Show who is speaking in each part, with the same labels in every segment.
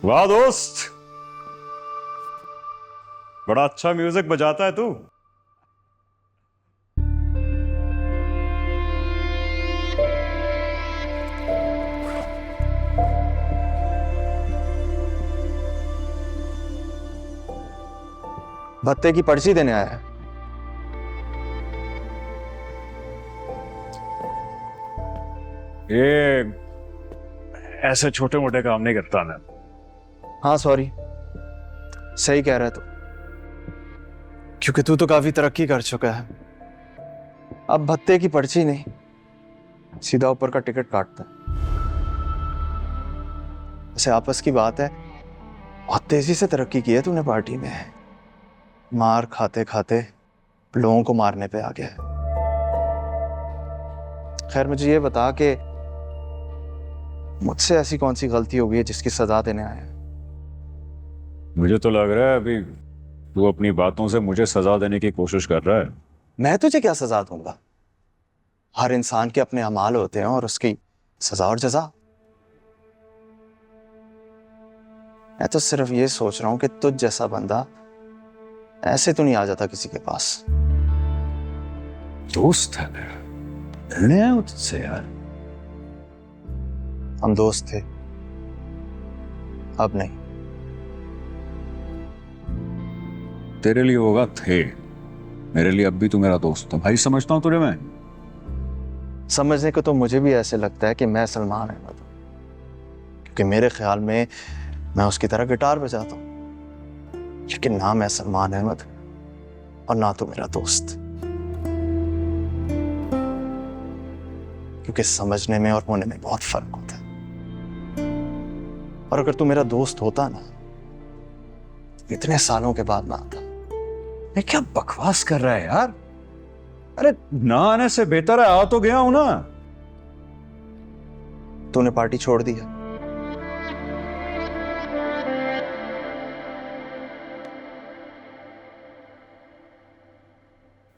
Speaker 1: वाह दोस्त, बड़ा अच्छा म्यूजिक बजाता है तू।
Speaker 2: भत्ते की पर्ची देने आया है।
Speaker 1: ये ऐसे छोटे मोटे काम नहीं करता मैं।
Speaker 2: हाँ सॉरी, सही कह रहा है तू, क्योंकि तू तो काफी तरक्की कर चुका है। अब भत्ते की पर्ची नहीं, सीधा ऊपर का टिकट काटता है। वैसे आपस की बात है, बहुत तेजी से तरक्की की है तूने पार्टी में। मार खाते खाते लोगों को मारने पे आ गया है। खैर मुझे ये बता कि मुझसे ऐसी कौन सी गलती हो गई है जिसकी सजा देने आया है?
Speaker 1: मुझे तो लग रहा है अभी तू अपनी बातों से मुझे सजा देने की कोशिश कर रहा है।
Speaker 2: मैं तुझे क्या सजा दूंगा? हर इंसान के अपने अमाल होते हैं और उसकी सजा और जजा। मैं तो सिर्फ ये सोच रहा हूं कि तुझ जैसा बंदा ऐसे तो नहीं आ जाता किसी के पास।
Speaker 1: दोस्त है मेरा, मिलने आया हूं तुझसे यार।
Speaker 2: हम दोस्त थे, अब नहीं।
Speaker 1: तेरे लिए होगा थे, मेरे लिए अब भी तू मेरा दोस्त है भाई, समझता हूं तुझे मैं।
Speaker 2: समझने को तो मुझे भी ऐसे लगता है कि मैं सलमान अहमद हूं, क्योंकि मेरे ख्याल में मैं उसकी तरह गिटार बजाता हूं। लेकिन ना मैं सलमान अहमद और ना तो मेरा दोस्त, क्योंकि समझने में और होने में बहुत फर्क होता है। और अगर तू मेरा दोस्त होता ना, इतने सालों के बाद ना आता।
Speaker 1: ये क्या बकवास कर रहा है यार? अरे ना आने से बेहतर है आ तो गया हूं ना।
Speaker 2: तूने पार्टी छोड़ दी है।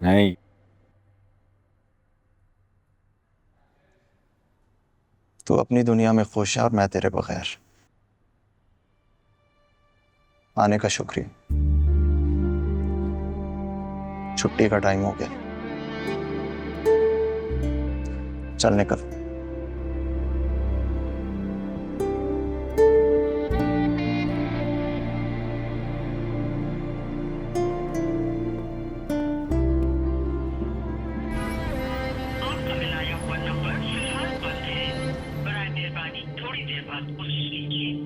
Speaker 1: नहीं,
Speaker 2: तू अपनी दुनिया में खुश है और मैं तेरे बगैर। आने का शुक्रिया। छुट्टी का टाइम हो गया, चल निकल।
Speaker 3: आपका मिलाया हुआ नंबर फिलहाल बंद है। बराए मेहरबानी थोड़ी देर बाद कोशिश कीजिए।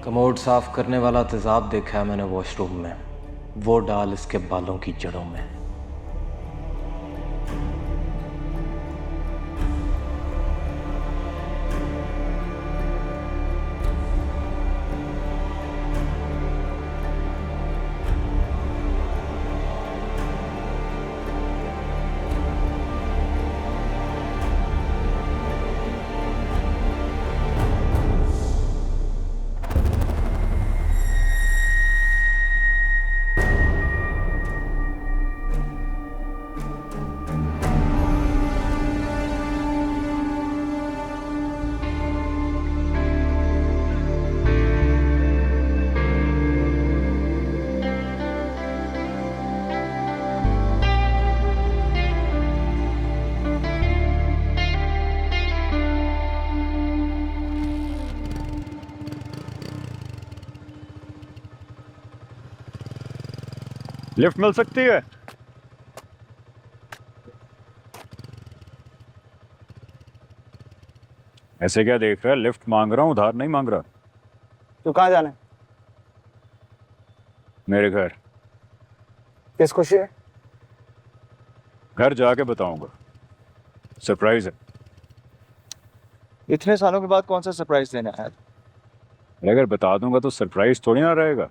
Speaker 4: कमोड साफ करने वाला तेजाब देखा है मैंने वॉशरूम में, वो डाल इसके बालों की जड़ों में।
Speaker 1: लिफ्ट मिल सकती है? ऐसे क्या देख रहा है? लिफ्ट मांग रहा हूं, उधार नहीं मांग रहा।
Speaker 2: तू कहाँ जाना है?
Speaker 1: मेरे घर।
Speaker 2: किस खुशी है?
Speaker 1: घर जाके बताऊंगा, सरप्राइज है।
Speaker 2: इतने सालों के बाद कौन सा सरप्राइज देना है?
Speaker 1: अगर बता दूंगा तो सरप्राइज थोड़ी ना रहेगा।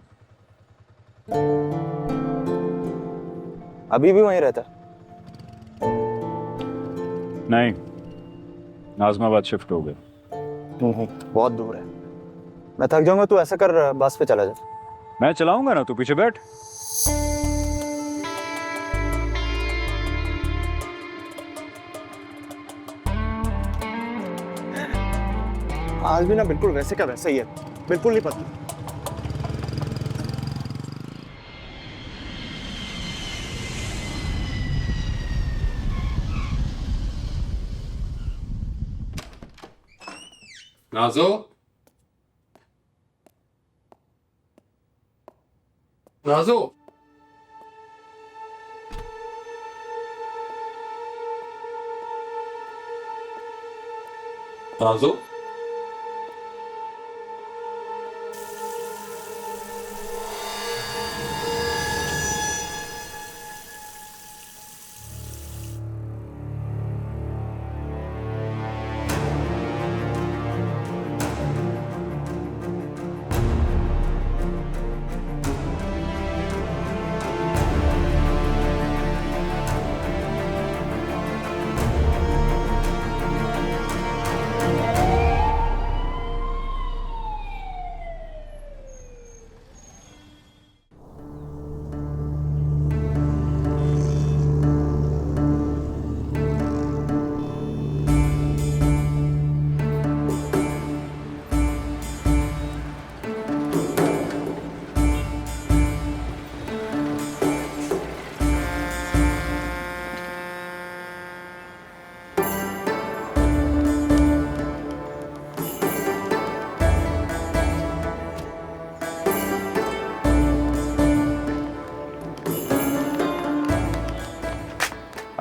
Speaker 2: अभी भी वहीं रहता है?
Speaker 1: नहीं, नाजमाबाद शिफ्ट हो गए।
Speaker 2: नहीं, बहुत दूर है। मैं थक जाऊंगा, तू ऐसा कर बस पे चला जा।
Speaker 1: मैं चलाऊंगा ना, तू पीछे बैठ।
Speaker 2: आज भी ना बिल्कुल वैसे का वैसा ही है, बिल्कुल नहीं पता।
Speaker 5: नाजो, नाजो, नाजो,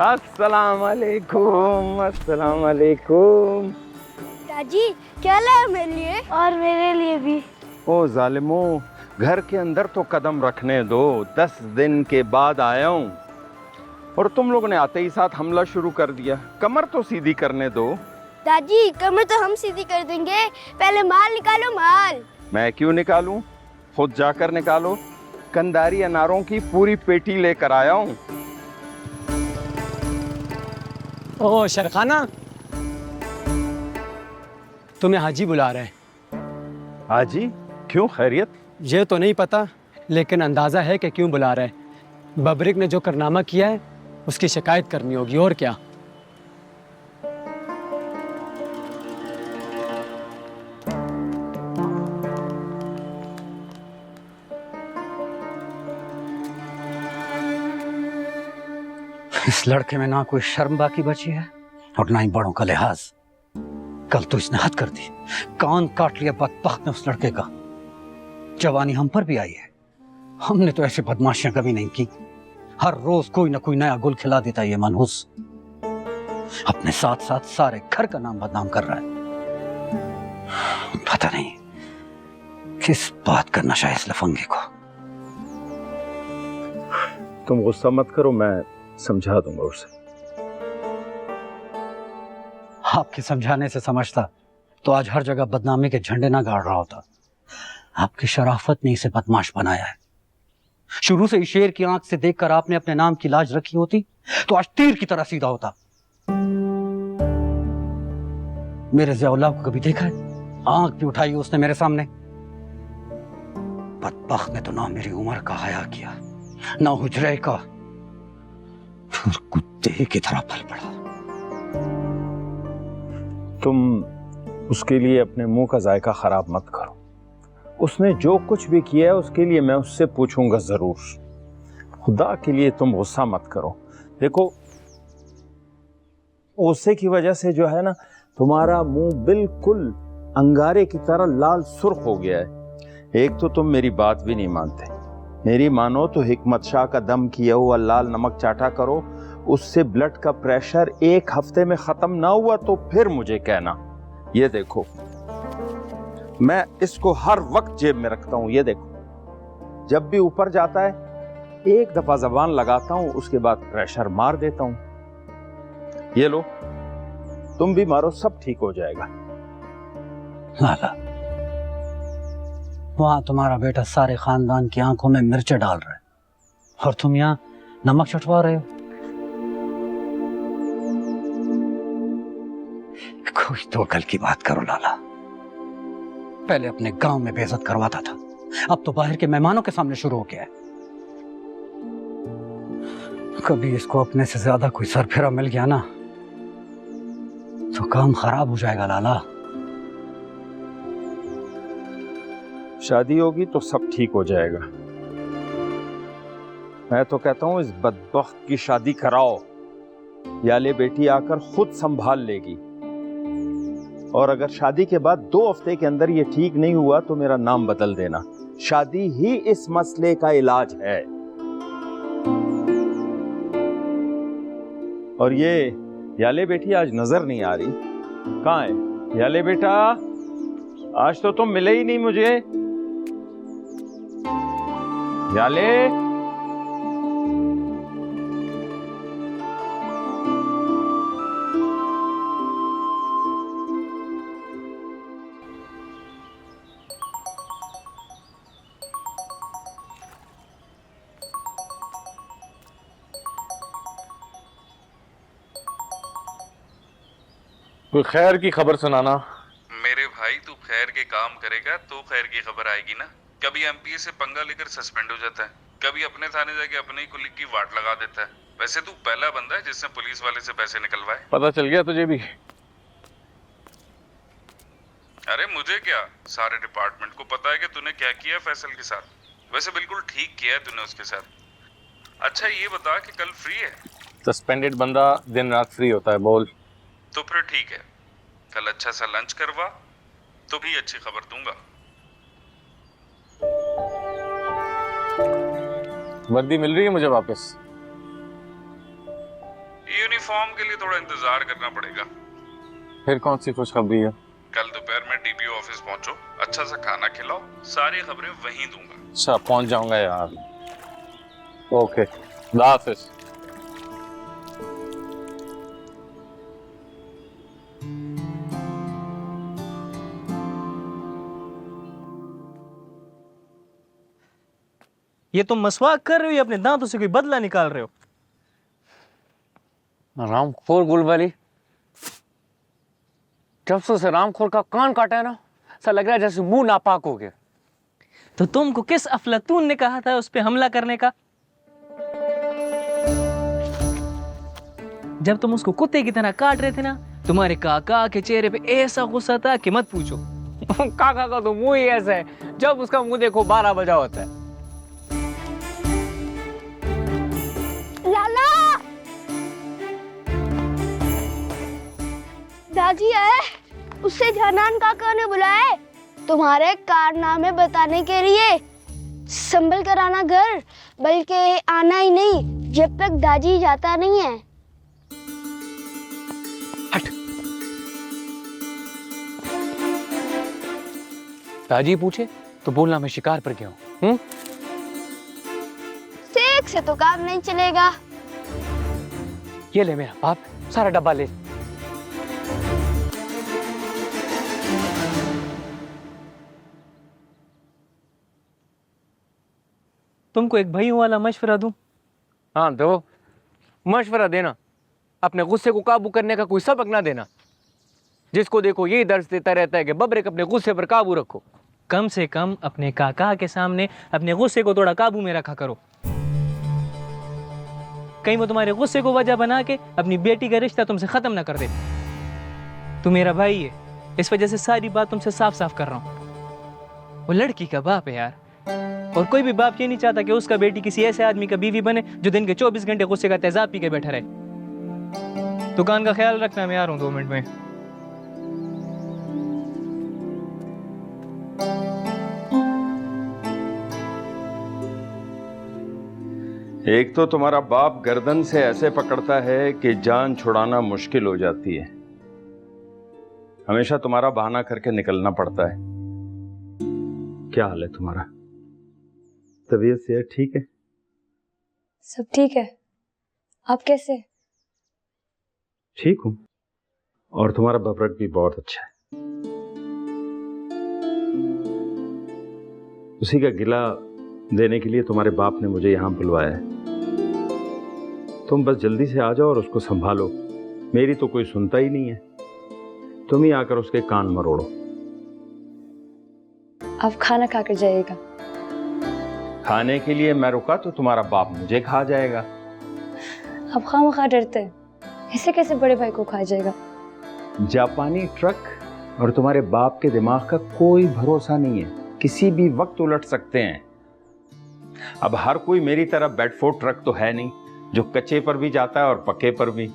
Speaker 6: अस्सलाम वालेकुम, अस्सलाम वालेकुम।
Speaker 7: दादी क्या लाया मेरे लिए और मेरे लिए भी।
Speaker 6: ओ जालिमो, घर के अंदर तो कदम रखने दो, 10 दिन के बाद आया हूँ और तुम लोगों ने आते ही साथ हमला शुरू कर दिया। कमर तो सीधी करने दो।
Speaker 7: दादी कमर तो हम सीधी कर देंगे, पहले माल निकालो माल।
Speaker 6: मैं क्यों निकालूं? खुद जाकर निकालो। कंदारी अनारों की पूरी पेटी लेकर आया हूँ।
Speaker 8: ओ शरखाना, तुम्हें हाजी बुला रहे हैं।
Speaker 6: हाजी? क्यों, खैरियत?
Speaker 8: ये तो नहीं पता, लेकिन अंदाजा है कि क्यों बुला रहे हैं। बबरिक ने जो कारनामा किया है उसकी शिकायत करनी होगी, और क्या।
Speaker 9: इस लड़के में ना कोई शर्म बाकी बची है और ना ही बड़ों का लिहाज। कल तो इसने हद कर दी, कान काट लिया बदबख्त ने उस लड़के का। जवानी हम पर भी आई है, हमने तो ऐसी बदमाशियां कभी नहीं की। हर रोज कोई ना कोई नया गुल खिला देता ये मनहूस। अपने साथ साथ सारे घर का नाम बदनाम कर रहा है। पता नहीं किस बात का नशा है इस लफंगे को।
Speaker 6: तुम गुस्सा मत करो, मैं समझा दूंगा उसे।
Speaker 9: आपके समझाने से समझता तो आज हर जगह बदनामी के झंडे ना गाड़ रहा होता। आपकी शराफत ने इसे बदमाश बनाया है। शुरू से शेर की आंख से देखकर आपने अपने नाम की लाज रखी होती तो आज तीर की तरह सीधा होता। मेरे ज़ियाउल्लाह को कभी देखा है? आंख भी उठाई उसने मेरे सामने। बदबख्त ने तो ना मेरी उम्र का हया किया, ना हुजरे का, फिर कुत्ते की तरह पल पड़ा।
Speaker 6: तुम उसके लिए अपने मुंह का जायका खराब मत करो। उसने जो कुछ भी किया है उसके लिए मैं उससे पूछूंगा जरूर। खुदा के लिए तुम गुस्सा मत करो। देखो, गुस्से की वजह से जो है ना, तुम्हारा मुंह बिल्कुल अंगारे की तरह लाल सुर्ख हो गया है। एक तो तुम मेरी बात भी नहीं मानते, मेरी मानो तो हिकमत शाह का दम किया हुआ लाल नमक चाटा करो, उससे ब्लड का प्रेशर 1 हफ्ते में खत्म ना हुआ तो फिर मुझे कहना। ये देखो, मैं इसको हर वक्त जेब में रखता हूं। ये देखो, जब भी ऊपर जाता है 1 दफा जबान लगाता हूं, उसके बाद प्रेशर मार देता हूं। ये लो, तुम भी मारो, सब ठीक हो जाएगा।
Speaker 9: लाला, वहां तुम्हारा बेटा सारे खानदान की आंखों में मिर्च डाल रहा है और तुम यहाँ नमक चटवा रहे हो। कोई तो अकल की बात करो लाला। पहले अपने गांव में बेइज्जत करवाता था, अब तो बाहर के मेहमानों के सामने शुरू हो गया है। कभी इसको अपने से ज्यादा कोई सरफिरा मिल गया ना तो काम खराब हो जाएगा लाला।
Speaker 6: शादी होगी तो सब ठीक हो जाएगा। मैं तो कहता हूं इस बदबख्त की शादी कराओ, याले बेटी आकर खुद संभाल लेगी। और अगर शादी के बाद 2 हफ्ते के अंदर ये ठीक नहीं हुआ तो मेरा नाम बदल देना। शादी ही इस मसले का इलाज है। और ये याले बेटी आज नजर नहीं आ रही, कहाँ है याले बेटा? आज तो तुम मिले ही नहीं मुझे। याले,
Speaker 10: कोई खैर की खबर सुनाना।
Speaker 11: मेरे भाई, तू खैर के काम करेगा तो खैर की खबर आएगी ना। कभी एमपीए से पंगा लेकर सस्पेंड हो जाता है, कभी अपने थाने जाके अपने ही कुलीग की वाट लगा देता है। वैसे तू पहला बंदा है जिसने पुलिस वाले से पैसे निकलवाए।
Speaker 10: पता चल गया तुझे भी?
Speaker 11: अरे मुझे क्या, सारे डिपार्टमेंट को पता है कि तूने क्या किया फैसल के साथ। वैसे बिल्कुल ठीक किया है तूने उसके साथ। अच्छा ये बता कि कल फ्री है?
Speaker 10: सस्पेंडेड बंदा दिन रात फ्री होता है। बोल।
Speaker 11: तो फिर ठीक है, कल अच्छा सा लंच करवा तो भी अच्छी खबर दूंगा।
Speaker 10: वर्दी मिल रही है मुझे वापस?
Speaker 11: यूनिफॉर्म के लिए थोड़ा इंतजार करना पड़ेगा।
Speaker 10: फिर कौन सी खुशखबरी है?
Speaker 11: कल दोपहर में डीपीओ ऑफिस पहुंचो, अच्छा सा खाना खिलाओ, सारी खबरें वहीं दूंगा।
Speaker 10: अच्छा, पहुंच जाऊंगा यार। ओके, खुदा हाफिज।
Speaker 8: ये तुम मसवाक कर रहे हो या अपने दांतों से कोई बदला निकाल रहे हो?
Speaker 10: रामखोर गुलवाली, जब से उसे रामखोर का कान काटा है ना, ऐसा लग रहा है जैसे मुंह नापाक हो गया।
Speaker 8: तो तुमको किस अफलातून ने कहा था उस पे हमला करने का? जब तुम उसको कुत्ते की तरह काट रहे थे ना, तुम्हारे काका के चेहरे पे ऐसा गुस्सा था कि मत पूछो।
Speaker 10: काका का तो मुंह ही ऐसा है, जब उसका मुंह देखो 12 बजा होता है।
Speaker 7: लाला, दादी आए, उससे जनान काका ने बुलाए तुम्हारे कारनामे बताने के लिए। संभल कर आना घर, बल्कि आना ही नहीं जब तक दादी जाता नहीं है।
Speaker 10: हट। दादी पूछे तो बोलना मैं शिकार पर गया हूं।
Speaker 7: सेक से तो काम नहीं चलेगा।
Speaker 10: ये ले मेरा बाप, सारा डब्बा ले।
Speaker 8: तुमको एक भाइयों वाला मशवरा दूं?
Speaker 10: हाँ दो। मशवरा देना, अपने गुस्से को काबू करने का कोई सबक ना देना। जिसको देखो यही दर्ज देता रहता है कि बबरेक अपने गुस्से पर काबू रखो।
Speaker 8: कम से कम अपने काका के सामने अपने गुस्से को थोड़ा काबू में रखा करो। कहीं वो तुम्हारे गुस्से को वजह बना के अपनी बेटी का रिश्ता तुमसे खत्म ना कर दे। तू मेरा भाई है, इस वजह से सारी बात तुमसे साफ साफ कर रहा हूं। वो लड़की का बाप है यार, और कोई भी बाप ये नहीं चाहता कि उसका बेटी किसी ऐसे आदमी का बीवी बने जो दिन के 24 घंटे गुस्से का तेजाब पी के बैठा रहे। दुकान का ख्याल रखना, मैं आ रहा हूं 2 मिनट में।
Speaker 6: एक तो तुम्हारा बाप गर्दन से ऐसे पकड़ता है कि जान छुड़ाना मुश्किल हो जाती है। हमेशा तुम्हारा बहाना करके निकलना पड़ता है। क्या हाल है तुम्हारा? तबीयत सेहत ठीक है?
Speaker 7: सब ठीक है। आप कैसे?
Speaker 6: ठीक हूं। और तुम्हारा बबरक भी बहुत अच्छा है। उसी का गिला देने के लिए तुम्हारे बाप ने मुझे यहां बुलवाया है। तुम बस जल्दी से आ जाओ और उसको संभालो। मेरी तो कोई सुनता ही नहीं है। तुम ही आकर उसके कान मरोड़ो।
Speaker 7: आप खाना खाकर जाइएगा।
Speaker 6: खाने के लिए मैं रुका तो तुम्हारा बाप मुझे खा जाएगा।
Speaker 7: आप खामखा डरते हैं। ऐसे कैसे बड़े भाई को खा जाएगा?
Speaker 6: जापानी ट्रक और तुम्हारे बाप के दिमाग का कोई भरोसा नहीं है। किसी भी वक्त उलट सकते हैं। अब हर कोई मेरी तरह बेडफोर्ड ट्रक तो है नहीं जो कच्चे पर भी जाता है और पक्के पर भी।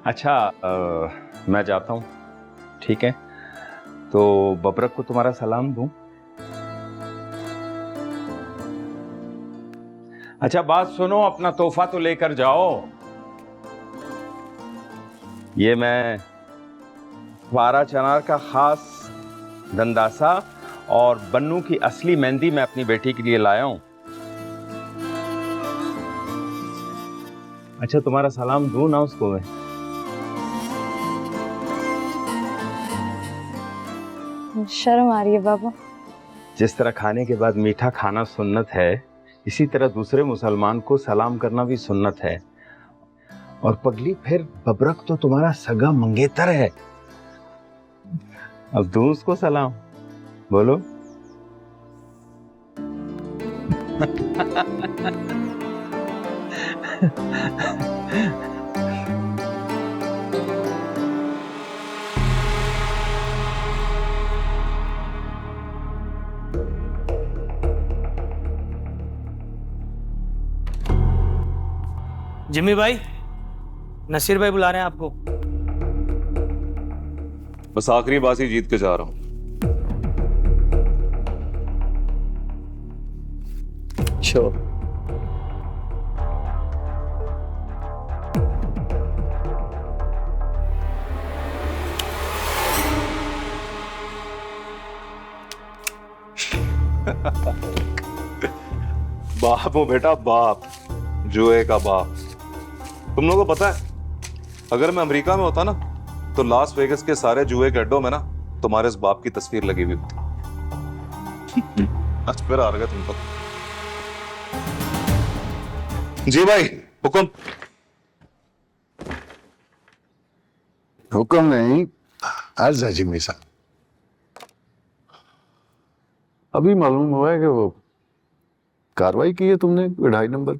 Speaker 6: अच्छा मैं जाता हूँ, ठीक है? तो बबरक को तुम्हारा सलाम दूं। अच्छा बात सुनो, अपना तोहफा तो लेकर जाओ। ये मैं वारा चनार का खास गंदासा और बन्नू की असली मेहंदी मैं अपनी बेटी के लिए लाया हूं। अच्छा तुम्हारा सलाम दूं ना उसको मैं?
Speaker 7: शर्म आ रही है बाबा।
Speaker 6: जिस तरह खाने के बाद मीठा खाना सुन्नत है, इसी तरह दूसरे मुसलमान को सलाम करना भी सुन्नत है। और पगली फिर बबरक तो तुम्हारा सगा मंगेतर है। अब दूं उसको सलाम, बोलो।
Speaker 8: जिम्मी भाई, नसीर भाई बुला रहे हैं आपको।
Speaker 11: बस आखिरी बाजी जीत के जा रहा हूं।
Speaker 2: Sure.
Speaker 11: बाप हो बेटा, बाप, जुए का बाप। तुम लोगों को पता है, अगर मैं अमेरिका में होता ना तो लास वेगस के सारे जुए के अड्डों में ना तुम्हारे इस बाप की तस्वीर लगी हुई होती। आज फिर आ गए तुम तो। जी भाई, हुक्म।
Speaker 12: हुक्म नहीं, अर्ज है जिम्मी साहब। अभी मालूम हुआ है कि वो कार्रवाई की है तुमने 2.5 नंबर।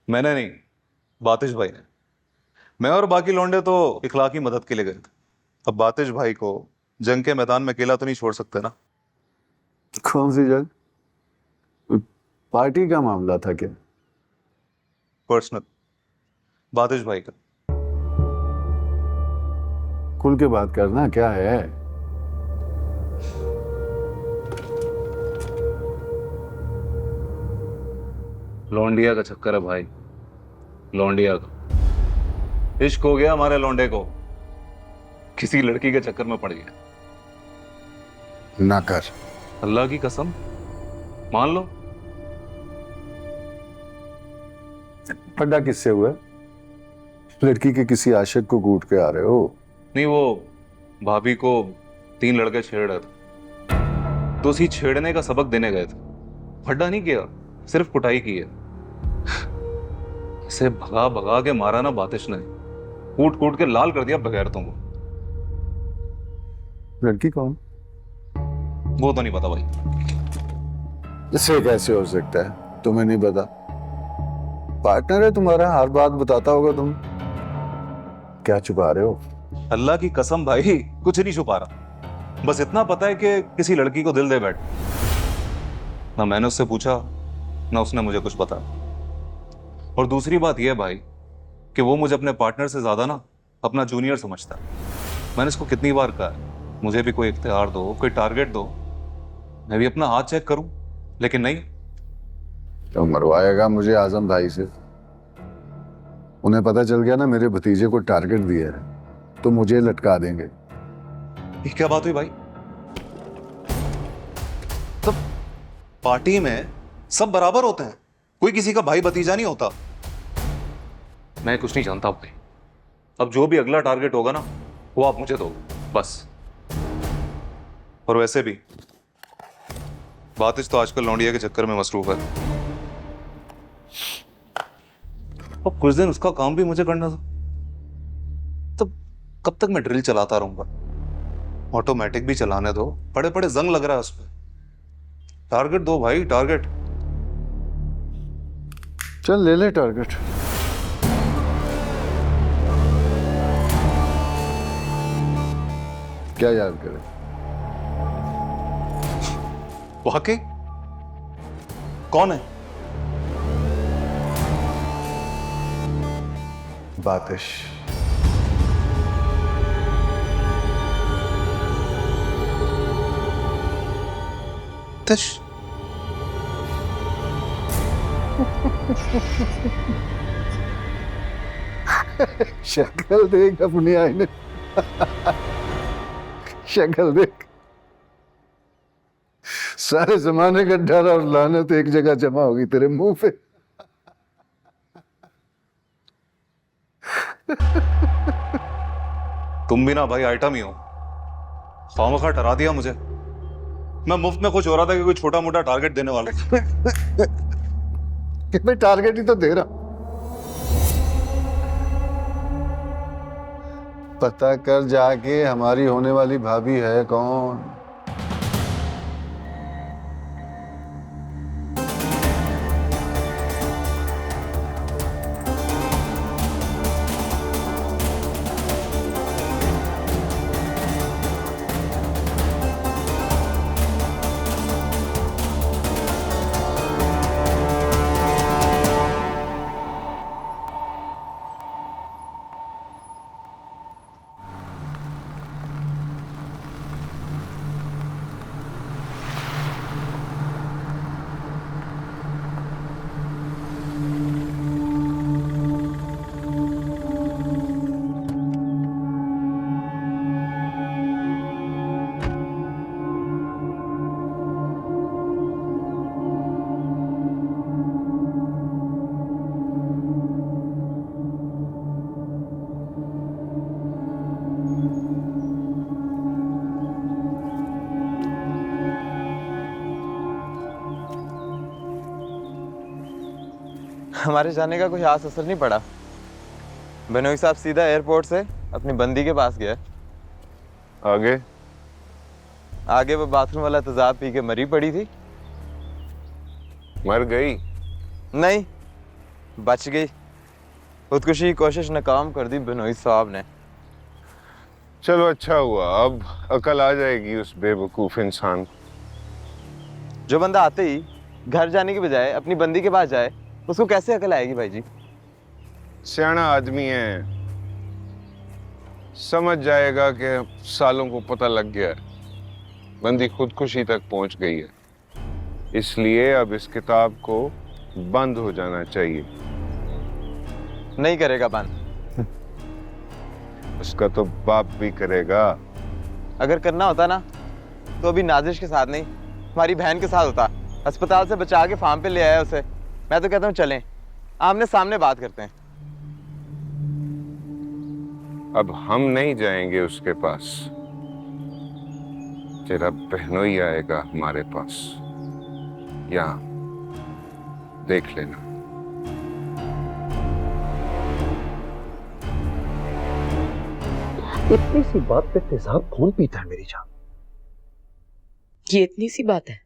Speaker 11: मैंने नहीं, बातिश भाई ने। मैं और बाकी लौंडे तो इखलाकी मदद के लिए गए थे। अब बातिश भाई को जंग के मैदान में अकेला तो नहीं छोड़ सकते ना।
Speaker 12: कौन सी जंग? पार्टी का मामला था क्या?
Speaker 11: पर्सनल, बातिश भाई का।
Speaker 12: खुल के बात करना, क्या है?
Speaker 11: लौंडिया का चक्कर है भाई, लौंडिया का। इश्क हो गया हमारे लौंडे को, किसी लड़की के चक्कर में पड़ गया।
Speaker 12: ना कर।
Speaker 11: अल्लाह की कसम, मान लो।
Speaker 12: पड्डा किससे हुआ? लड़की के किसी आशिक को कूट के आ रहे हो?
Speaker 11: नहीं, वो भाभी को 3 लड़के छेड़ रहे थे तो उसी छेड़ने का सबक देने गए थे। फड्डा नहीं किया, सिर्फ कुटाई की है। इसे भगा भगा के मारा ना बातिश ने, कूट कूट के लाल कर दिया बगैरतों को।
Speaker 12: लड़की कौन?
Speaker 11: वो तो नहीं पता भाई।
Speaker 12: इससे कैसे हो सकता है, तुम्हें नहीं पता? पार्टनर है तुम्हारा, हर बात बताता होगा। तुम क्या छुपा रहे हो?
Speaker 11: अल्लाह की कसम भाई, कुछ नहीं छुपा रहा। बस इतना पता है कि किसी लड़की को दिल दे बैठ। ना मैंने उससे पूछा, ना उसने मुझे कुछ बताया। और दूसरी बात यह है भाई कि वो मुझे अपने पार्टनर से ज्यादा ना अपना जूनियर समझता है। मैंने इसको कितनी बार कहा है, मुझे भी कोई इख्तियार दो, कोई टारगेट दो, मैं भी अपना हाथ चेक करूं, लेकिन नहीं,
Speaker 12: तो मरवाएगा मुझे आजम भाई से। उन्हें पता चल गया ना मेरे भतीजे को टारगेट दिया है तो मुझे लटका देंगे।
Speaker 2: ये क्या बात हुई भाई? तो पार्टी में सब बराबर होते हैं, कोई किसी का भाई भतीजा नहीं होता।
Speaker 5: मैं कुछ नहीं जानता भाई।
Speaker 2: अब जो भी अगला टारगेट होगा ना वो आप मुझे दो बस। और वैसे भी बातिश तो आजकल लौंडिया के चक्कर में मसरूफ है। अब कुछ दिन उसका काम भी मुझे करना था, तो कब तक मैं ड्रिल चलाता रहूंगा? ऑटोमेटिक भी चलाने दो, बड़े बड़े जंग लग रहा है उस पर। टारगेट दो भाई, टारगेट।
Speaker 12: चल ले ले टारगेट। क्या याद करे?
Speaker 2: वाकई कौन है? बातिश। बातिश।
Speaker 12: शक्ल देख अपनी आईने। शक्ल देख। सारे जमाने का डर और लानत एक जगह जमा होगी तेरे मुंह पे।
Speaker 2: तुम भी ना भाई आइटम ही हो, खामखा डरा दिया मुझे। मैं मुफ्त में कुछ हो रहा था कि कोई छोटा मोटा टारगेट देने वाला।
Speaker 12: मैं टारगेट ही तो दे रहा। पता कर जाके हमारी होने वाली भाभी है कौन।
Speaker 2: हमारे जाने का कोई खास असर नहीं पड़ा। बेनोई साहब सीधा एयरपोर्ट से अपनी बंदी के पास गया।
Speaker 12: आगे
Speaker 2: आगे वो बाथरूम वाला तेजाब पी के मरी पड़ी थी।
Speaker 12: मर गई?
Speaker 2: नहीं, बच गई। खुदकुशी की कोशिश नाकाम कर दी बेनोई साहब ने।
Speaker 12: चलो अच्छा हुआ, अब अकल आ जाएगी उस बेवकूफ इंसान।
Speaker 2: जो बंदा आते ही घर जाने के बजाय अपनी बंदी के पास जाए, उसको कैसे अकल आएगी भाई जी?
Speaker 12: सियाना आदमी है, समझ जाएगा कि सालों को पता लग गया है बंदी खुदकुशी तक पहुंच गई है, इसलिए अब इस किताब को बंद हो जाना चाहिए।
Speaker 2: नहीं करेगा बंद।
Speaker 12: उसका तो बाप भी करेगा।
Speaker 2: अगर करना होता ना तो अभी नाजिश के साथ नहीं, हमारी बहन के साथ होता। अस्पताल से बचा के फार्म पे ले आया उसे। मैं तो कहता हूँ चलें, आमने सामने बात करते हैं।
Speaker 12: अब हम नहीं जाएंगे उसके पास, तेरा बहनोई आएगा हमारे पास। यहाँ देख लेना।
Speaker 9: इतनी सी बात पे तेजाब कौन पीता है मेरी जान?
Speaker 13: ये इतनी सी बात है?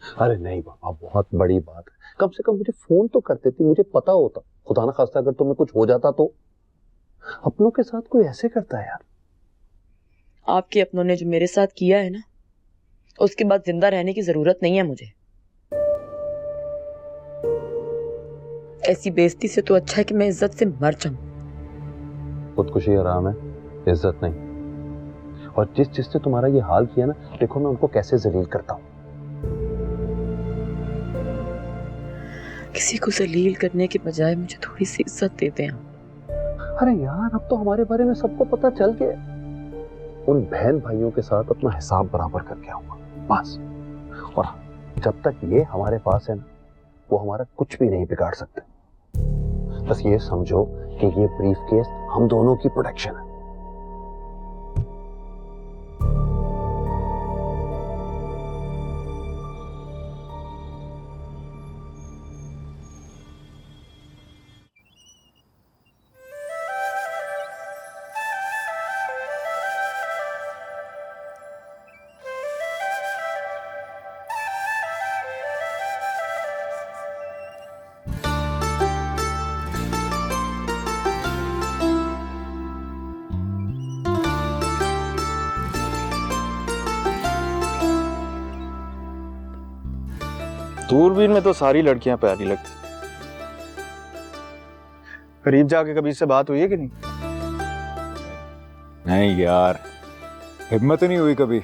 Speaker 9: अरे नहीं बाबा, बहुत बड़ी बात है। कम से कम मुझे फोन तो कर देती, मुझे पता होता। खुदा ना खास्ता अगर तुम्हें कुछ हो जाता तो। अपनों के साथ कोई ऐसे करता है यार?
Speaker 13: आपके अपनों ने जो मेरे साथ किया है ना, उसके बाद जिंदा रहने की जरूरत नहीं है मुझे। ऐसी बेइज्जती से तो अच्छा है कि मैं इज्जत से मर जाऊं।
Speaker 9: खुदकुशी आराम है, इज्जत नहीं। और जिसने तुम्हारा ये हाल किया ना, देखो मैं उनको कैसे जलील करता हूं।
Speaker 13: किसी को जलील करने के बजाय मुझे थोड़ी सी इज्जत देते हैं।
Speaker 9: अरे यार, अब तो हमारे बारे में सबको पता चल गया। उन बहन भाइयों के साथ अपना हिसाब बराबर करके आऊंगा बस। और जब तक ये हमारे पास है ना, वो हमारा कुछ भी नहीं बिगाड़ सकते। बस ये समझो कि ये ब्रीफ केस हम दोनों की प्रोटेक्शन है।
Speaker 2: दूरबीन में तो सारी लड़कियां प्यारी लगती। करीब जाके कभी इससे बात हुई है कि नहीं?
Speaker 1: नहीं यार, हिम्मत ही नहीं हुई कभी।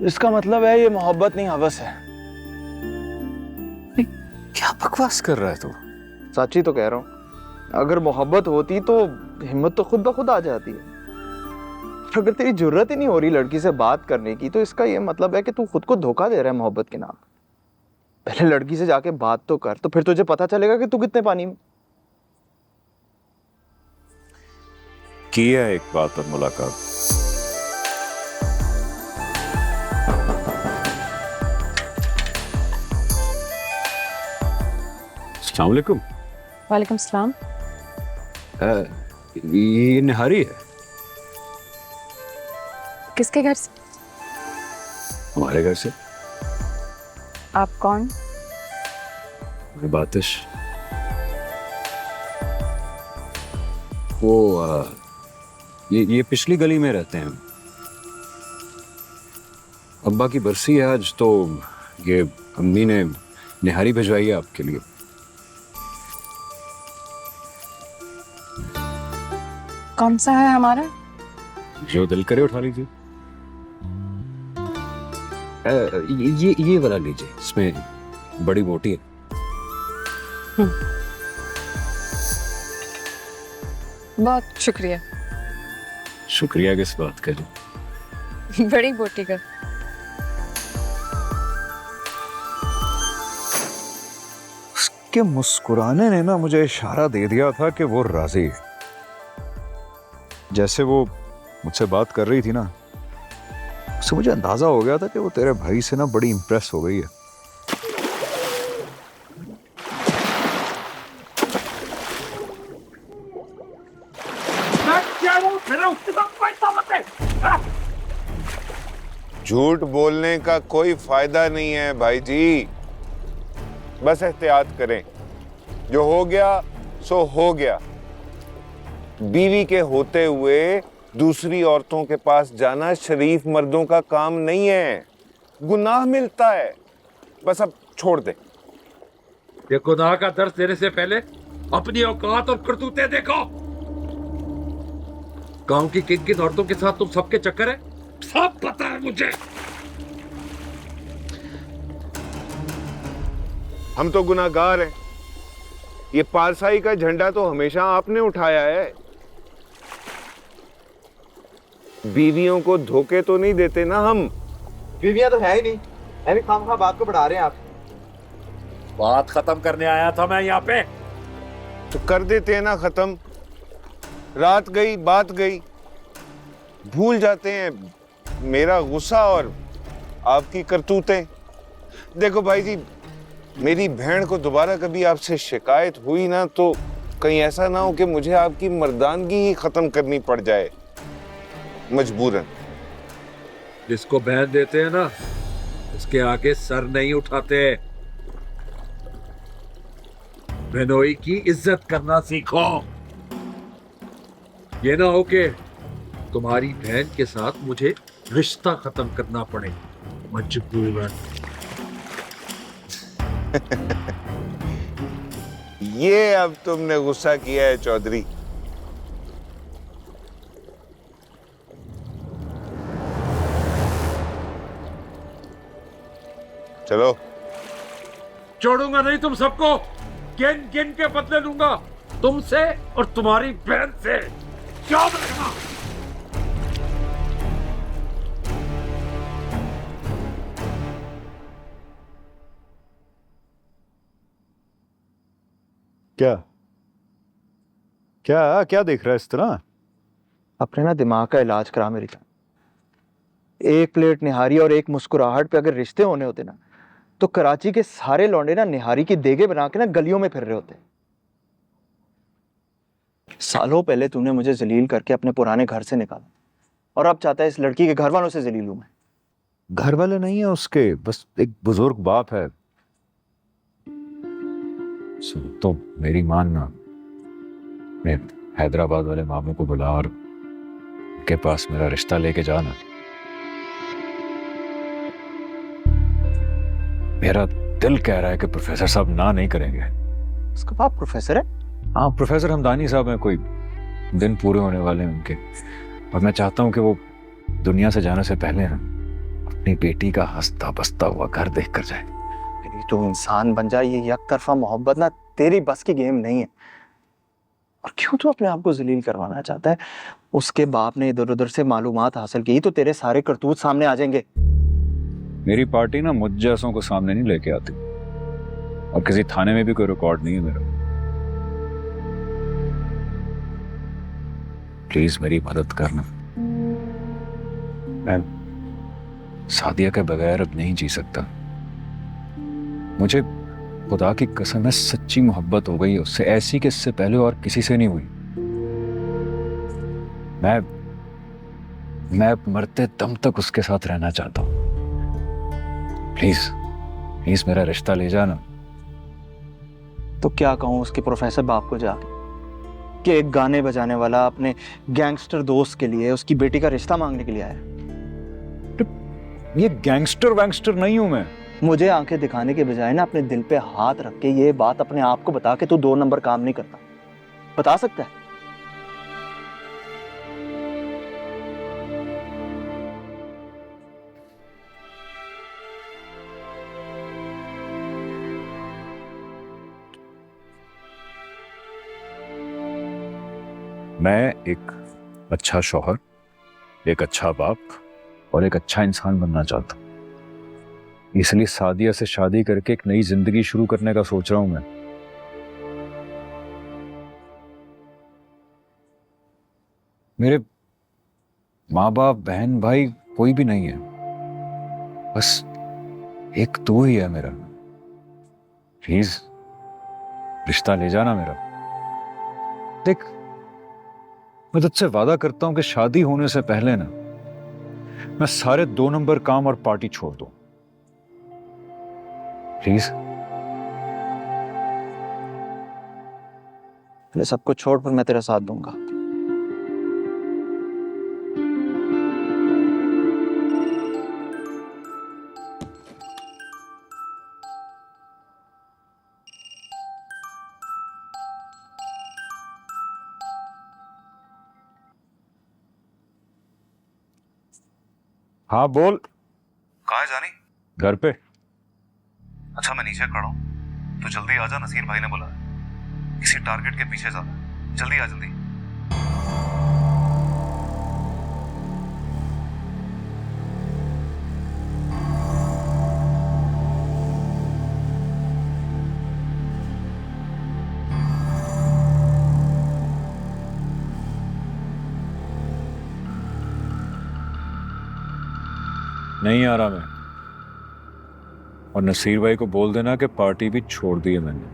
Speaker 2: इसका मतलब है ये मोहब्बत नहीं, हवस है।
Speaker 1: क्या बकवास कर रहा है तू?
Speaker 2: सच्ची तो कह रहा हूं। अगर मोहब्बत होती तो हिम्मत तो खुद ब खुद आ जाती है। अगर तेरी जरूरत ही नहीं हो रही लड़की से बात करने की, तो इसका ये मतलब है कि तू खुद को धोखा दे रहा है मोहब्बत के नाम। पहले लड़की से जाके बात तो कर, तो फिर तुझे पता चलेगा कि तू कितने पानी में।
Speaker 1: किया एक बात पर मुलाकात। अस्सलाम वालेकुम।
Speaker 13: वालेकुम सलाम।
Speaker 1: ये निहारी है।
Speaker 13: किसके घर से?
Speaker 1: हमारे घर से।
Speaker 13: आप कौन?
Speaker 1: बातिश। वो ये पिछली गली में रहते हैं। अब्बा की बरसी है आज, तो ये अम्मी ने निहारी भिजवाई है आपके लिए।
Speaker 13: कौन सा है हमारा?
Speaker 1: जो दिल करे उठा लीजिए। ये वाला लीजिए, इसमें बड़ी मोटी है।
Speaker 13: बहुत शुक्रिया।
Speaker 1: शुक्रिया किस बात का?
Speaker 13: बड़ी बोटी का।
Speaker 1: उसके मुस्कुराने ने ना मुझे इशारा दे दिया था कि वो राजी है। जैसे वो मुझसे बात कर रही थी ना, उससे मुझे अंदाजा हो गया था कि वो तेरे भाई से ना बड़ी इंप्रेस हो गई है।
Speaker 12: झूठ बोलने का कोई फायदा नहीं है भाई जी। बस एहतियात करें। जो हो गया सो हो गया। बीवी के होते हुए दूसरी औरतों के पास जाना शरीफ मर्दों का काम नहीं है, गुनाह मिलता है। बस अब छोड़ दे।
Speaker 6: ये गुनाह का दर्द देने से पहले अपनी औकात और करतूतें देखो। गांव की किन किन औरतों के साथ तुम सबके चक्कर है, सब पता है मुझे।
Speaker 12: हम तो गुनाहगार हैं। ये पारसाई का झंडा तो हमेशा आपने उठाया है। बीवियों को धोखे तो नहीं देते ना हम।
Speaker 2: बीवियां तो है ही नहीं, अभी खामखा बात को बढ़ा रहे हैं आप।
Speaker 6: बात खत्म करने आया था मैं यहाँ पे।
Speaker 12: तो कर देते हैं ना खत्म। रात गई बात गई, भूल जाते हैं मेरा गुस्सा और आपकी करतूतें। देखो भाई जी, मेरी बहन को दोबारा कभी आपसे शिकायत हुई ना, तो कहीं ऐसा ना हो कि मुझे आपकी मर्दानगी ही खत्म करनी पड़ जाए मजबूरन।
Speaker 6: जिसको बहन देते हैं ना, उसके आगे सर नहीं उठाते। बहनोई की इज्जत करना सीखो। ये ना हो कि तुम्हारी बहन के साथ मुझे रिश्ता खत्म करना पड़े मजबूरन।
Speaker 12: ये अब तुमने गुस्सा किया है चौधरी। चलो।
Speaker 6: छोड़ूंगा नहीं तुम सबको, गिन गिन के बदले लूंगा, तुमसे और तुम्हारी बहन से। याद रखना।
Speaker 1: क्या क्या क्या देख रहा है इस तरह?
Speaker 2: अपने ना दिमाग का इलाज करा मेरी जान। एक प्लेट निहारी और एक मुस्कुराहट पे अगर रिश्ते होने होते ना, तो कराची के सारे लौंडे ना निहारी की देगे बना के ना गलियों में फिर रहे होते। सालों पहले तूने मुझे जलील करके अपने पुराने घर से निकाला, और अब चाहता है इस लड़की के घर वालों से जलील हूं मैं।
Speaker 1: घर वाले नहीं है उसके, बस एक बुजुर्ग बाप है। सुन तो मेरी मानना, मैं हैदराबाद वाले मामू को बुला और उनके पास मेरा रिश्ता लेके जाना। मेरा दिल कह रहा है कि प्रोफेसर साहब ना नहीं करेंगे।
Speaker 2: उसका बाप प्रोफेसर है?
Speaker 1: हाँ, प्रोफेसर हमदानी साहब हैं, कोई दिन पूरे होने वाले हैं उनके, और मैं चाहता हूँ कि वो दुनिया से जाने से पहले ना अपनी बेटी का हंसता बसता हुआ घर देख कर जाए।
Speaker 2: तू इंसान बन जा, ये एक तरफा मोहब्बत ना तेरी बस की गेम नहीं है। और क्यों तू अपने आप को जलील करवाना चाहता है? उसके बाप ने इधर उधर से मालूमात हासिल की तो तेरे सारे करतूत सामने आ जाएंगे।
Speaker 1: मेरी पार्टी ना मुझ जैसों को सामने नहीं लेके आती, और किसी थाने में भी कोई रिकॉर्ड नहीं है मेरा। प्लीज मेरी मदद करना। मैं सादिया के बगैर अब नहीं जी सकता। मुझे खुदा की कसम है, सच्ची मोहब्बत हो गई उससे, ऐसी कि इससे पहले और किसी से नहीं हुई। मैं मरते दम तक उसके साथ रहना चाहता हूं। प्लीज प्लीज मेरा रिश्ता ले जाना।
Speaker 2: तो क्या कहूं उसके प्रोफेसर बाप को जाके कि एक गाने बजाने वाला अपने गैंगस्टर दोस्त के लिए उसकी बेटी का रिश्ता मांगने के लिए आया?
Speaker 1: ये गैंगस्टर वैंगस्टर नहीं हूं मैं।
Speaker 2: मुझे आंखें दिखाने के बजाय ना अपने दिल पे हाथ रख के ये बात अपने आप को बता के तू 2 नंबर काम नहीं करता। बता सकता है?
Speaker 1: मैं एक अच्छा शौहर, एक अच्छा बाप और एक अच्छा इंसान बनना चाहता हूं। इसलिए सादिया से शादी करके एक नई जिंदगी शुरू करने का सोच रहा हूं मैं। मेरे माँ बाप, बहन, भाई कोई भी नहीं है, बस एक तू ही है मेरा। प्लीज रिश्ता ले जाना मेरा। देख, मैं तुझसे वादा करता हूं कि शादी होने से पहले ना मैं सारे 2 नंबर काम और पार्टी छोड़ दूं। प्लीज।
Speaker 2: सब कुछ छोड़ पर मैं तेरा साथ दूंगा।
Speaker 1: हाँ बोल।
Speaker 14: कहाँ है जानी?
Speaker 1: घर पे।
Speaker 14: अच्छा मैं नीचे खड़ा हूँ, तो जल्दी आजा, नसीर भाई ने बुलाया। किसी टारगेट के पीछे जाना, जल्दी आ जल्दी।
Speaker 1: नहीं आ रहा मैं, और नसीर भाई को बोल देना कि पार्टी भी छोड़ दी है मैंने।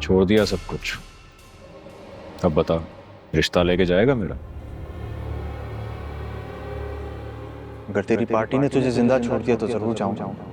Speaker 1: छोड़ दिया सब कुछ। अब बता, रिश्ता लेके जाएगा मेरा?
Speaker 2: अगर तेरी पार्टी ने तुझे जिंदा छोड़ दिया तो जरूर जाऊंगा।